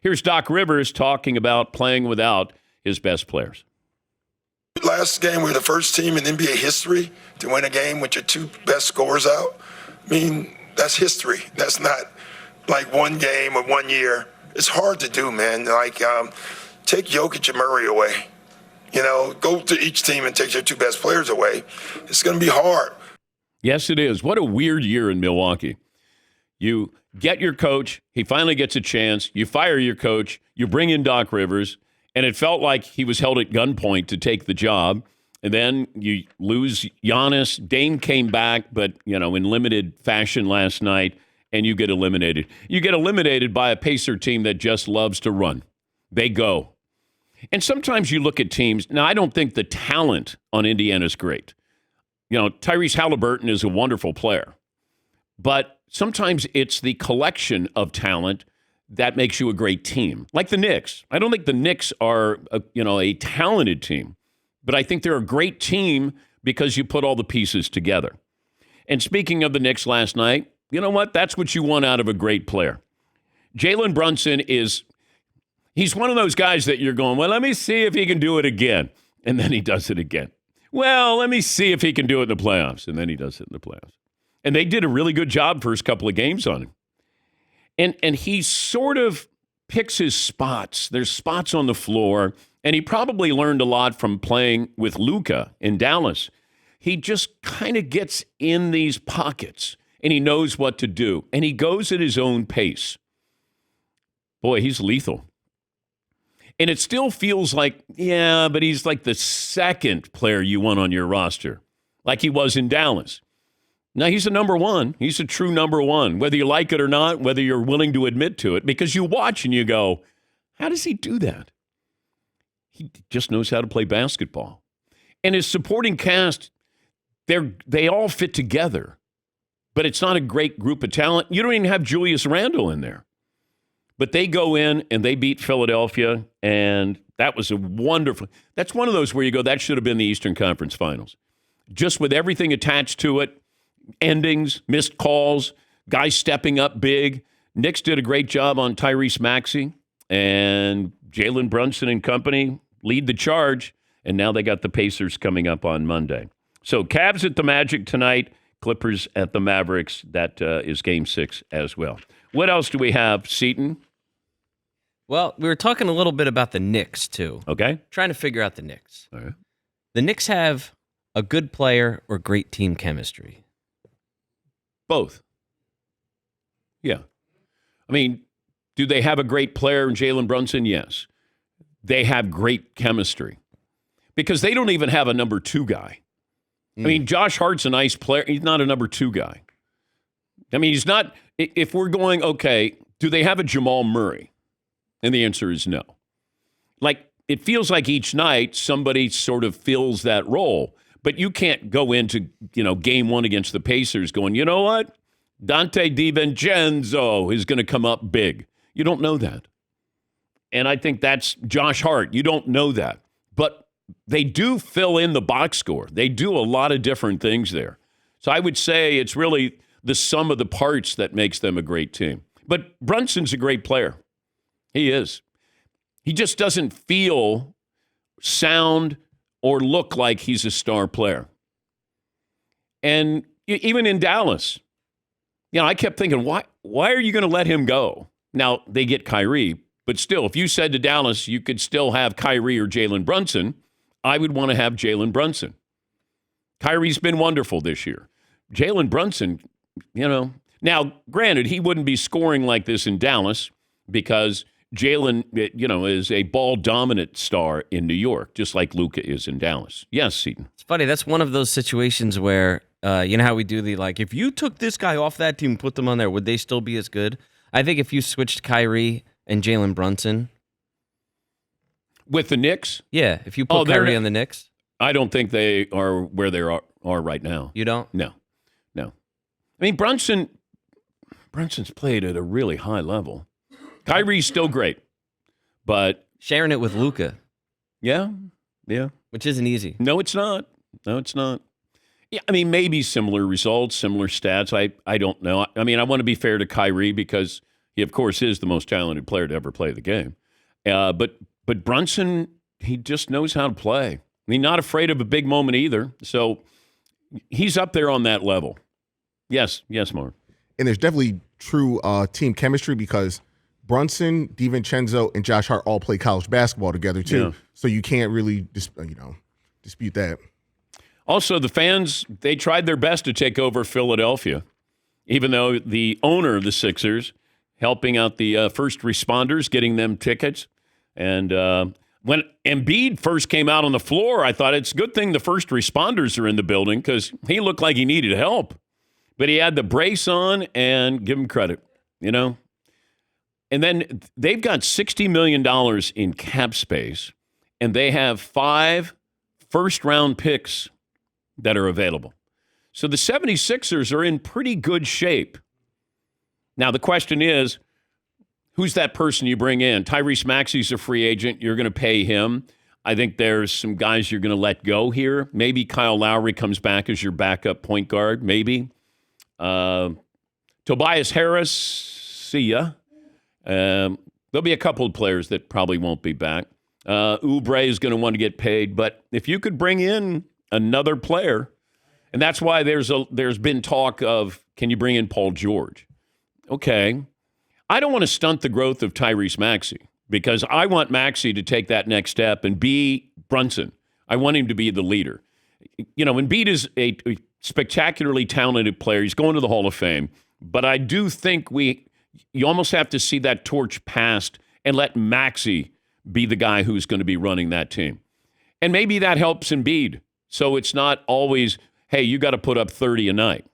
Here's Doc Rivers talking about playing without his best players. Last game, we were the first team in NBA history to win a game with your two best scorers out. I mean, that's history. That's not like one game or 1 year. It's hard to do, man. Like, take Jokic and Murray away. You know, go to each team and take your two best players away. It's going to be hard. Yes, it is. What a weird year in Milwaukee. You get your coach. He finally gets a chance. You fire your coach. You bring in Doc Rivers. And it felt like he was held at gunpoint to take the job. And then you lose Giannis. Dame came back, but, in limited fashion last night, and you get eliminated. You get eliminated by a Pacer team that just loves to run. They go. And sometimes you look at teams. Now, I don't think the talent on Indiana is great. Tyrese Halliburton is a wonderful player. But sometimes it's the collection of talent that makes you a great team. Like the Knicks. I don't think the Knicks are a talented team, but I think they're a great team because you put all the pieces together. And speaking of the Knicks last night, you know what? That's what you want out of a great player. Jalen Brunson he's one of those guys that you're going, well, let me see if he can do it again. And then he does it again. Well, let me see if he can do it in the playoffs. And then he does it in the playoffs. And they did a really good job first couple of games on him. And he sort of picks his spots. There's spots on the floor, and he probably learned a lot from playing with Luka in Dallas. He just kind of gets in these pockets, and he knows what to do, and he goes at his own pace. Boy, he's lethal. And it still feels like, yeah, but he's like the second player you want on your roster, like he was in Dallas. Now, he's a number one. He's a true number one, whether you like it or not, whether you're willing to admit to it, because you watch and you go, how does he do that? He just knows how to play basketball. And his supporting cast, they all fit together, but it's not a great group of talent. You don't even have Julius Randle in there. But they go in and they beat Philadelphia, and that was that's one of those where you go, that should have been the Eastern Conference Finals. Just with everything attached to it. Endings, missed calls, guys stepping up big. Knicks did a great job on Tyrese Maxey, and Jalen Brunson and company lead the charge, and now they got the Pacers coming up on Monday. So Cavs at the Magic tonight, Clippers at the Mavericks. That is Game 6 as well. What else do we have, Seton? Well, we were talking a little bit about the Knicks, too. Okay. Trying to figure out the Knicks. All right. The Knicks have a good player or great team chemistry. Both. Yeah. I mean, do they have a great player in Jalen Brunson? Yes. They have great chemistry because they don't even have a number two guy. I mean, Josh Hart's a nice player. He's not a number two guy. I mean, he's not. If we're going, okay, do they have a Jamal Murray? And the answer is no. Like, it feels like each night somebody sort of fills that role. But you can't go into, game one against the Pacers going, you know what? Dante DiVincenzo is going to come up big. You don't know that. And I think that's Josh Hart. You don't know that. But they do fill in the box score. They do a lot of different things there. So I would say it's really the sum of the parts that makes them a great team. But Brunson's a great player. He is. He just doesn't feel sound or look like he's a star player. And even in Dallas, I kept thinking, why are you going to let him go? Now, they get Kyrie, but still, if you said to Dallas you could still have Kyrie or Jalen Brunson, I would want to have Jalen Brunson. Kyrie's been wonderful this year. Jalen Brunson, Now, granted, he wouldn't be scoring like this in Dallas because Jalen, is a ball-dominant star in New York, just like Luka is in Dallas. Yes, Seton. It's funny. That's one of those situations where, you know how we do if you took this guy off that team and put them on there, would they still be as good? I think if you switched Kyrie and Jalen Brunson. With the Knicks? Yeah, if you put Kyrie on the Knicks. I don't think they are where they are right now. You don't? No. I mean, Brunson's played at a really high level. Kyrie's still great, but sharing it with Luka. Yeah. Which isn't easy. No, it's not. Yeah, I mean, maybe similar results, similar stats. I don't know. I mean, I want to be fair to Kyrie because He, of course, is the most talented player to ever play the game. But Brunson, he just knows how to play. He's not afraid of a big moment either. So he's up there on that level. Yes, Mark. And there's definitely true team chemistry because Brunson, DiVincenzo, and Josh Hart all play college basketball together too. Yeah. So you can't really dispute that. Also, the fans, they tried their best to take over Philadelphia, even though the owner of the Sixers helping out the first responders, getting them tickets. And when Embiid first came out on the floor, I thought it's a good thing the first responders are in the building because he looked like he needed help. But he had the brace on, and give him credit, And then they've got $60 million in cap space, and they have 5 first-round picks that are available. So the 76ers are in pretty good shape. Now, the question is, who's that person you bring in? Tyrese Maxey's a free agent. You're going to pay him. I think there's some guys you're going to let go here. Maybe Kyle Lowry comes back as your backup point guard, maybe. Tobias Harris, see ya. There'll be a couple of players that probably won't be back. Oubre is going to want to get paid, but if you could bring in another player, and that's why there's been talk of, can you bring in Paul George? Okay. I don't want to stunt the growth of Tyrese Maxey because I want Maxey to take that next step and be Brunson. I want him to be the leader. Embiid is a spectacularly talented player. He's going to the Hall of Fame. But I do think you almost have to see that torch passed and let Maxey be the guy who's going to be running that team. And maybe that helps Embiid. So it's not always, hey, you got to put up 30 a night.